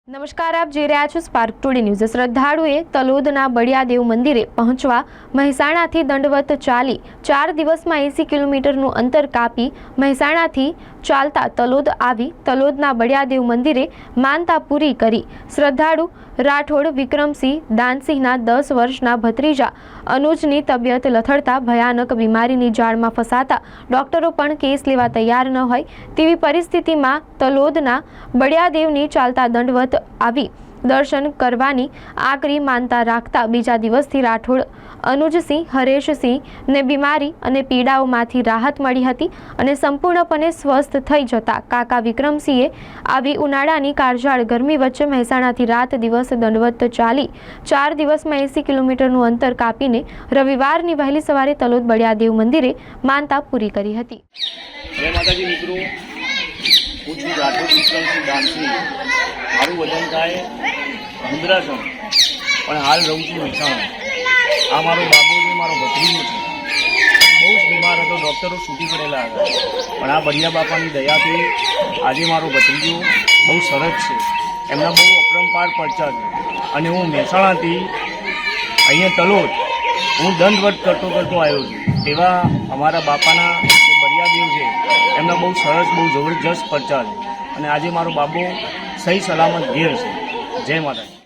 નમસ્કાર, આપ જોઈ રહ્યા છો સ્પાર્ક ટુડે ન્યૂઝ। શ્રદ્ધાળુએ તલોદના બળિયાદેવ મંદિરે પહોંચવા મહેસાણાથી દંડવત ચાલી 4 દિવસમાં 80 કિલોમીટરનું અંતર કાપી મહેસાણાથી ચાલતા તલોદ આવી તલોદના બળિયાદેવ મંદિરે માનતા પૂરી કરી। શ્રદ્ધાળુ રાઠોડ વિક્રમસિંહ દાનસિંહના 10 વર્ષના ભત્રીજા અનુજની તબિયત લથડતા ભયાનક બીમારીની જાળમાં ફસાતા ડોક્ટરો પણ કેસ લેવા તૈયાર ન હોય તેવી પરિસ્થિતિમાં તલોદના બળિયાદેવની ચાલતા દંડવત આવી દર્શન કરવાની આકરી માનતા રાખતા બીજા દિવસથી રાઠોડ અનુજસિંહ હરેશસિંહને બીમારી અને પીડાઓમાંથી રાહત મળી હતી અને સંપૂર્ણપણે સ્વસ્થ થઈ જતા કાકા વિક્રમસિંહે આવી ઉનાળાની કાળઝાળ ગરમી વચ્ચે મહેસાણાથી રાત દિવસ દંડવત ચાલી 4 દિવસમાં 80 કિલોમીટરનું અંતર કાપીને રવિવારની વહેલી સવારે તલોદ બળિયાદેવ મંદિરે માનતા પૂરી કરી હતી। જય માતાજી મિત્રો, હું છું રાઠોડ વિક્રમસિંહ દાનસિંહ। મારું વજન થાય 1500 પણ હાલ રહું છું મહેસાણા। આ મારો બાબુ છે, મારો ભત્રીજો છે। બહુ જ બીમાર હતો, ડૉક્ટરો છૂટી પડેલા હતા, પણ આ બળિયા બાપાની દયાથી આજે મારો ભત્રીજો બહુ સરસ છે। એમના બહુ અપરંપાર પરચા છે અને હું મહેસાણાથી અહીંયા તલોદ હું દંડવત કરતો આવ્યો છું। તેવા અમારા બાપાના જે બળિયાદેવ છે એમના બહુ સરસ બહુ જબરજસ્ત પરચા છે અને આજે મારો બાબો સહી સલામત ઘેર છે। જય માતાજી।